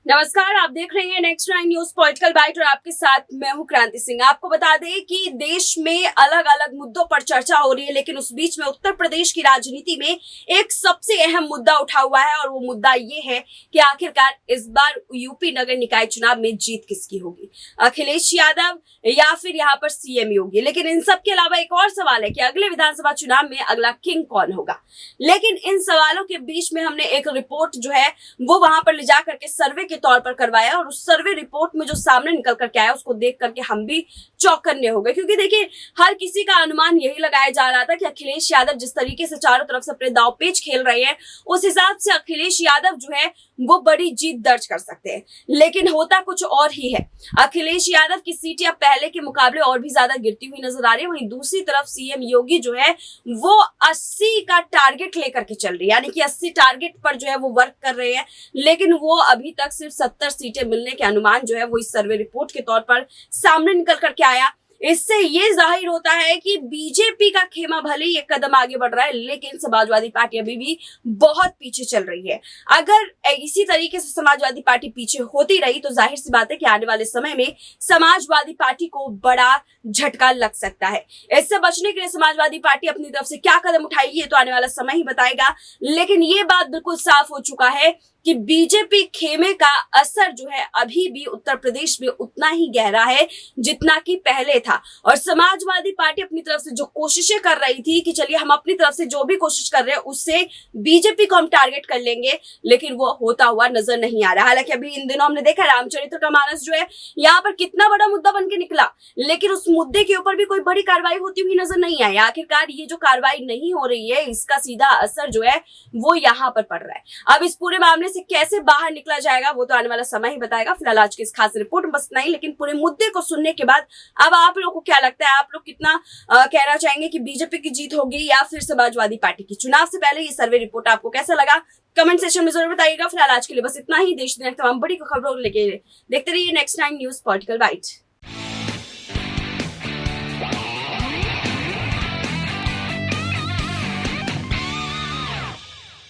नमस्कार, आप देख रहे हैं नेक्स्ट 9 न्यूज पॉलिटिकल बाइट और आपके साथ मैं हूं क्रांति सिंह। आपको बता दें कि देश में अलग अलग मुद्दों पर चर्चा हो रही है, लेकिन उस बीच में उत्तर प्रदेश की राजनीति में एक सबसे अहम मुद्दा उठा हुआ है और वो मुद्दा ये है कि आखिरकार इस बार यूपी नगर निकाय चुनाव में जीत किसकी होगी, अखिलेश यादव या फिर यहाँ पर सीएम योगी। लेकिन इन सब के अलावा एक और सवाल है कि अगले विधानसभा चुनाव में अगला किंग कौन होगा। लेकिन इन सवालों के बीच में हमने एक रिपोर्ट जो है वो वहां पर ले जा करके सर्वे के तौर पर करवाया और उस सर्वे रिपोर्ट में जो सामने निकल करके आया उसको देख करके हम भी चौकन्ने हो गए, क्योंकि देखिए हर किसी का अनुमान यही लगाया जा रहा था कि अखिलेश यादव जिस तरीके से चारों तरफ से अपने दांवपेच खेल रहे हैं उस हिसाब से अखिलेश यादव जो है वो बड़ी जीत दर्ज कर सकते हैं। लेकिन होता कुछ और ही है। अखिलेश यादव की सीटें अब पहले के मुकाबले और भी ज्यादा गिरती हुई नजर आ रही है। वहीं दूसरी तरफ सीएम योगी जो है वो 80 का टारगेट लेकर के चल रही है, यानी कि 80 टारगेट पर जो है वो वर्क कर रहे हैं। लेकिन वो अभी तक सिर्फ 70 सीटें मिलने के अनुमान जो है वो इस सर्वे रिपोर्ट के तौर पर सामने निकल करके आया। इससे ये जाहिर होता है कि बीजेपी का खेमा भले ही एक कदम आगे बढ़ रहा है, लेकिन समाजवादी पार्टी अभी भी बहुत पीछे चल रही है। अगर इसी तरीके से समाजवादी पार्टी पीछे होती रही तो जाहिर सी बात है कि आने वाले समय में समाजवादी पार्टी को बड़ा झटका लग सकता है। इससे बचने के लिए समाजवादी पार्टी अपनी तरफ से क्या कदम उठाएगी ये तो आने वाला समय ही बताएगा। लेकिन ये बात बिल्कुल साफ हो चुका है कि बीजेपी खेमे का असर जो है अभी भी उत्तर प्रदेश में उतना ही गहरा है जितना कि पहले था। और समाजवादी पार्टी अपनी तरफ से जो कोशिशें कर रही थी कि चलिए हम अपनी तरफ से जो भी कोशिश कर रहे हैं उससे बीजेपी को हम टारगेट कर लेंगे, लेकिन वो होता हुआ नजर नहीं आ रहा। हालांकि अभी इन दिनों हमने देखा रामचरितमानस जो है यहाँ पर कितना बड़ा मुद्दा बन के निकला, लेकिन उस मुद्दे के ऊपर भी कोई बड़ी कार्रवाई होती हुई नजर नहीं आई। आखिरकार ये जो कार्रवाई नहीं हो रही है इसका सीधा असर जो है वो यहाँ पर पड़ रहा है। अब इस पूरे मामले से कैसे बाहर निकला जाएगा वो तो आने वाला समय ही बताएगा। फिलहाल आज की इस खास रिपोर्ट में बस नहीं, लेकिन पूरे मुद्दे को सुनने के बाद अब आप लोगों को क्या लगता है, आप लोग कितना कहना चाहेंगे कि बीजेपी की जीत होगी या फिर समाजवादी पार्टी की। चुनाव से पहले ये सर्वे रिपोर्ट आपको कैसा लगा कमेंट सेक्शन में जरूर बताइएगा। फिलहाल आज के लिए बस इतना ही। देश दुनिया की तमाम बड़ी खबरों लेके देखते रहिए नेक्स्ट 9 न्यूज पॉलिटिकल बाइट।